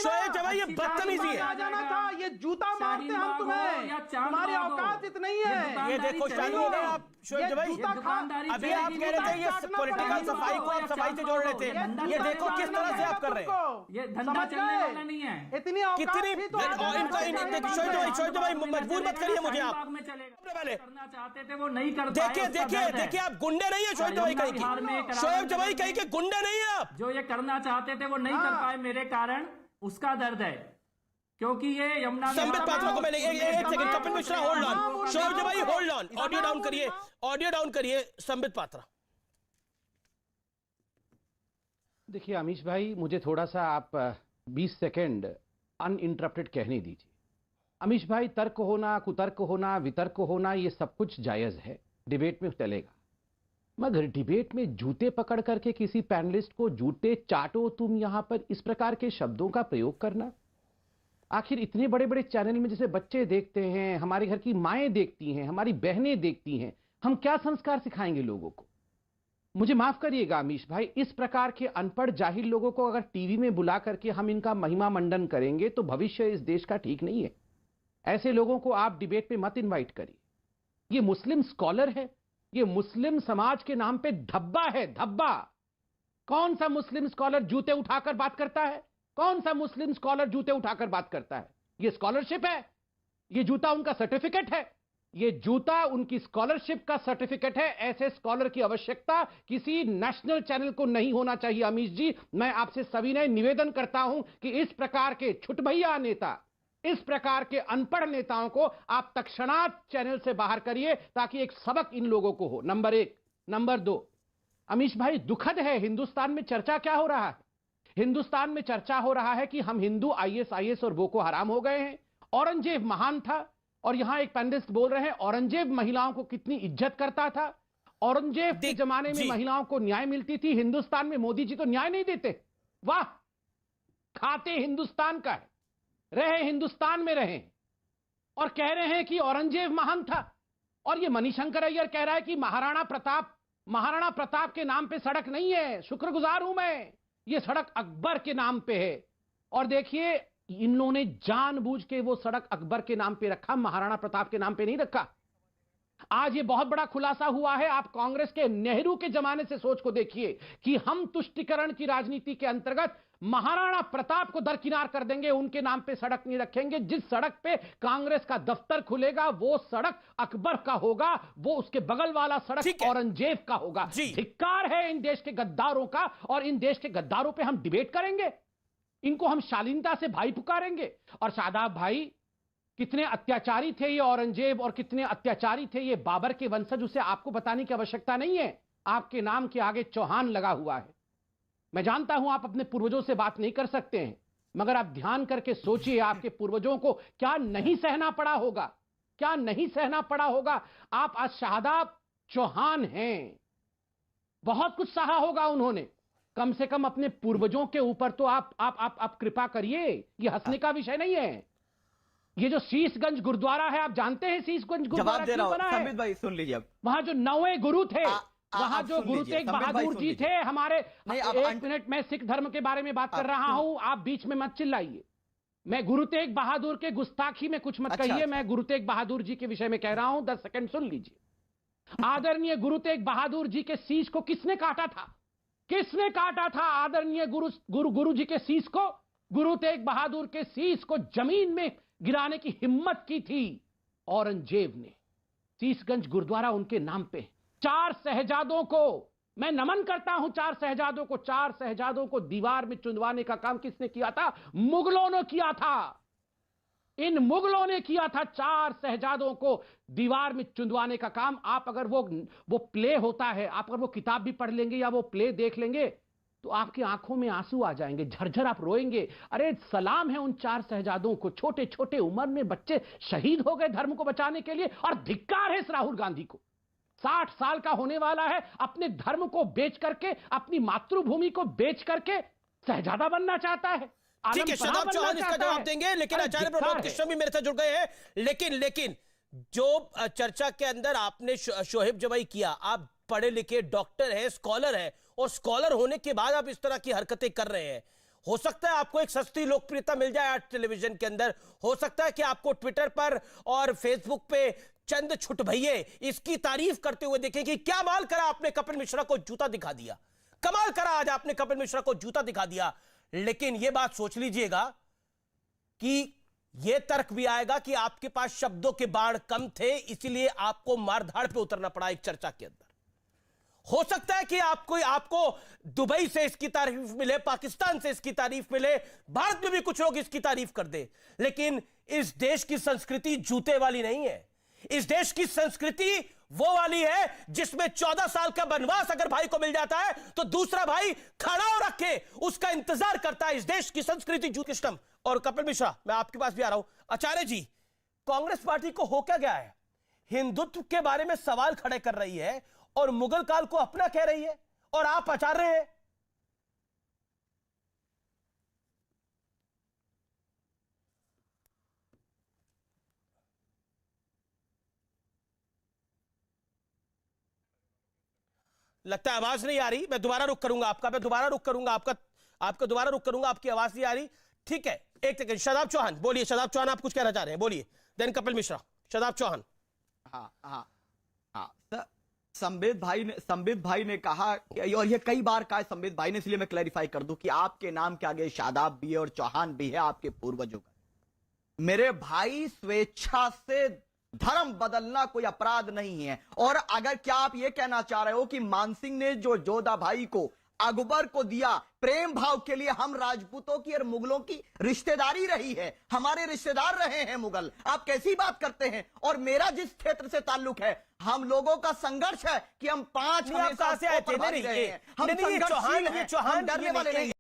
शोएब जवाई, ये बदतमीजी है। आ जाना था, ये जूता मारते हम तुम्हें, तुम्हारी औकात इतनी है। ये देखो शालू हो गए आप शोएब जवाई। अभी आप कह रहे थे ये पॉलिटिकल सफाई को आप सफाई से जोड़ रहे थे, ये देखो किस तरह से आप कर रहे हैं। ये धंधा चलने वाला नहीं है। इतनी कितनी शोएब जवाई मजबूर मत करिए मुझे आप। करना चाहते थे वो नहीं कर देखिए देखिए देखिए, आप गुंडे नहीं है शोएब जवाई कहीं के, शोएब जवाई कहीं के गुंडे नहीं है आप। जो ये करना चाहते थे वो नहीं कर पाए मेरे कारण, उसका दर्द है। क्योंकि ये यमुना संबित पात्रा को मैंने एक second, Kapil Mishra hold on, Shoaib Jawai hold on, audio down करिए संबित पात्रा। देखिए अमीश भाई, मुझे थोड़ा सा आप 20 सेकंड अनइंटरप्टेड कहने दीजिए। अमीश भाई, तर्क होना, कुतर्क होना, वितर्क होना, ये सब कुछ जायज है, डिबेट में चलेगा। मगर डिबेट में जूते पकड़ करके किसी पैनलिस्ट को जूते चाटो तुम, यहां पर इस प्रकार के शब्दों का प्रयोग करना, आखिर इतने बड़े बड़े चैनल में जैसे बच्चे देखते हैं, हमारे घर की माएं देखती हैं, हमारी बहनें देखती हैं, हम क्या संस्कार सिखाएंगे लोगों को? मुझे माफ करिएगा अमीश भाई, इस प्रकार के अनपढ़ जाहिल लोगों को अगर टीवी में बुला करके हम इनका महिमा मंडन करेंगे तो भविष्य इस देश का ठीक नहीं है। ऐसे लोगों को आप डिबेट पे मत इनवाइट करिए। ये मुस्लिम स्कॉलर है, ये मुस्लिम समाज के नाम पे धब्बा है, धब्बा। कौन सा मुस्लिम स्कॉलर जूते उठाकर बात करता है? कौन सा मुस्लिम स्कॉलर जूते उठाकर बात करता है? ये स्कॉलरशिप है, ये जूता उनका सर्टिफिकेट है, ये जूता उनकी स्कॉलरशिप का सर्टिफिकेट है। ऐसे स्कॉलर की आवश्यकता किसी नेशनल चैनल को नहीं होना चाहिए। अमीश जी, मैं आपसे सविनय निवेदन करता हूं कि इस प्रकार के छुटभैया नेता, इस प्रकार के अनपढ़ नेताओं को आप तत्क्षणात चैनल से बाहर करिए ताकि एक सबक इन लोगों को हो, नंबर 1। नंबर 2, अमीश भाई, दुखद है, हिंदुस्तान में चर्चा क्या हो रहा है? हिंदुस्तान में चर्चा हो रहा है कि हम हिंदू ISIS और बोको हराम हो गए हैं। औरंगजेब महान था, और यहां एक पैनलिस्ट बोल रहे हैं औरंगजेब महिलाओं को कितनी इज्जत करता था, औरंगजेब के जमाने में महिलाओं को न्याय मिलती थी। हिंदुस्तान में मोदी जी तो न्याय नहीं देते। वाह, खाते हिंदुस्तान का है, रहे हिंदुस्तान में रहे, और कह रहे हैं कि औरंगजेब महान था। और ये मणिशंकर अय्यर कह रहा है कि महाराणा प्रताप के नाम पे सड़क नहीं है। शुक्रगुजार हूं मैं, ये सड़क अकबर के नाम पे है। और देखिए, इन्होंने जानबूझ के वो सड़क अकबर के नाम पे रखा, महाराणा प्रताप के नाम पे नहीं रखा। आज ये बहुत बड़ा खुलासा हुआ है। आप कांग्रेस के नेहरू के जमाने से सोच को देखिए कि हम तुष्टिकरण की राजनीति के अंतर्गत महाराणा प्रताप को दरकिनार कर देंगे, उनके नाम पे सड़क नहीं रखेंगे। जिस सड़क पे कांग्रेस का दफ्तर खुलेगा वो सड़क अकबर का होगा, वो उसके बगल वाला सड़क औरंगजेब का होगा। धिक्कार है इन देश के गद्दारों का, और इन देश के गद्दारों पे हम डिबेट करेंगे, इनको हम शालीनता से भाई पुकारेंगे। और शादाब भाई, कितने अत्याचारी थे ये औरंगजेब और कितने अत्याचारी थे ये बाबर के वंशज, उसे आपको बताने की आवश्यकता नहीं है। आपके नाम के आगे चौहान लगा हुआ है। मैं जानता हूं आप अपने पूर्वजों से बात नहीं कर सकते हैं, मगर आप ध्यान करके सोचिए आपके पूर्वजों को क्या नहीं सहना पड़ा होगा, क्या नहीं सहना पड़ा होगा। आप आज शादाब चौहान हैं, बहुत कुछ सहा होगा उन्होंने। कम से कम अपने पूर्वजों के ऊपर तो आप कृपा करिए। ये हंसने का विषय नहीं है। ये जो शीशगंज गुरुद्वारा है, आप जानते हैं शीशगंज गुरुद्वारा क्यों बना है? संबित भाई सुन लीजिए, अब वहां जो 9वें गुरु थे, वहां जो गुरु तेग बहादुर जी थे हमारे। एक मिनट, मैं सिख धर्म के बारे में बात कर रहा हूं, आप बीच में मत चिल्लाइए। मैं गुरु तेग बहादुर के गुस्ताखी में कुछ मत कहिए। मैं गुरु तेग बहादुर जी के विषय में कह रहा हूं, 10 सेकंड सुन लीजिए। आदरणीय गुरु तेग बहादुर जी के शीश को किसने काटा था? किसने काटा था आदरणीय गुरु जी के शीश को? गुरु तेग बहादुर के शीश को जमीन में गिराने की हिम्मत की थी औरंगजेब ने। शीशगंज गुरुद्वारा उनके नाम पे। 4 शहजादों को मैं नमन करता हूं, 4 शहजादों को दीवार में चुनवाने का काम किसने किया था? मुगलों ने किया था। इन मुगलों ने किया था 4 शहजादों को दीवार में चुनवाने का काम। आप अगर वो प्ले होता है, आप अगर वो किताब भी पढ़ लेंगे या वो प्ले देख लेंगे तो आपकी आंखों में आंसू आ जाएंगे, झरझर आप रोएंगे। अरे सलाम है उन 4 शहजादों को, छोटे छोटे उम्र में बच्चे शहीद हो गए धर्म को बचाने के लिए। और धिक्कार है इस राहुल गांधी को, 60 साल का होने वाला है, अपने धर्म को बेच करके, अपनी मातृभूमि को बेच करके शहजादा बनना चाहता है। ठीक है, शादाब चौहान इसका जवाब देंगे, लेकिन आचार्य प्रमोद कृष्ण भी मेरे साथ जुड़ गए हैं। लेकिन जो चर्चा के अंदर आपने शोएब जवाई किया, आप पढ़े लिखे डॉक्टर हैं, स्कॉलर हैं, और स्कॉलर होने के बाद आप इस तरह की हरकतें कर रहे हैं। हो सकता है आपको एक सस्ती लोकप्रियता मिल जाए आज टेलीविजन के अंदर, हो सकता है कि आपको ट्विटर पर और फेसबुक पे चंद छुटभइये इसकी तारीफ करते हुए देखें कि क्या माल करा आपने, कपिल मिश्रा को जूता दिखा दिया, कमाल करा आज आपने कपिल मिश्रा को जूता दिखा दिया। लेकिन यह बात सोच लीजिएगा कि यह तर्क भी आएगा कि आपके पास शब्दों के बाण कम थे, इसलिए आपको मारधाड़ पे उतरना पड़ा एक चर्चा के अंदर। हो सकता है कि आपको दुबई से इसकी तारीफ मिले, पाकिस्तान से इसकी तारीफ मिले, भारत में भी कुछ लोग इसकी तारीफ कर दे, लेकिन इस देश की संस्कृति जूते वाली नहीं है। इस देश की संस्कृति वो वाली है जिसमें 14 साल का वनवास अगर भाई को मिल जाता है तो दूसरा भाई खड़ा हो रखे उसका इंतजार करता है। इस देश की संस्कृति कृष्णम और कपिल मिश्रा, मैं आपके पास भी आ रहा हूं। आचार्य जी, कांग्रेस पार्टी को हो क्या गया है? हिंदुत्व के बारे में सवाल खड़े कर रही है और मुगल काल को अपना कह रही है, और आप आचार्य हैं। लगता है आवाज नहीं आ रही, मैं दोबारा रुक करूंगा आपका, मैं दोबारा रुक करूंगा आपका दोबारा रुक करूंगा, आपकी आवाज नहीं आ रही। ठीक है, एक सेकंड, शादाब चौहान बोलिए। शादाब चौहान, आप कुछ कहना चाह रहे हैं, बोलिए। देन कपिल मिश्रा। शादाब चौहान। हाँ, संबित भाई ने कहा, और ये कई बार कहा संबित भाई ने, इसलिए मैं क्लैरिफाई कर दूं कि आपके नाम के आगे शादाब भी है और चौहान भी है, आपके पूर्वजों का। मेरे भाई, स्वेच्छा से धर्म बदलना कोई अपराध नहीं है। और अगर क्या आप ये कहना चाह रहे हो कि मानसिंह ने जो जोधा भाई को अकबर को दिया प्रेम भाव के लिए, हम राजपूतों की और मुगलों की रिश्तेदारी रही है, हमारे रिश्तेदार रहे हैं मुगल, आप कैसी बात करते हैं? और मेरा जिस क्षेत्र से ताल्लुक है, हम लोगों का संघर्ष है कि हम 5 हमेशा से आए थे, हम संघर्षशील हैं, हम डरने वाले नहीं।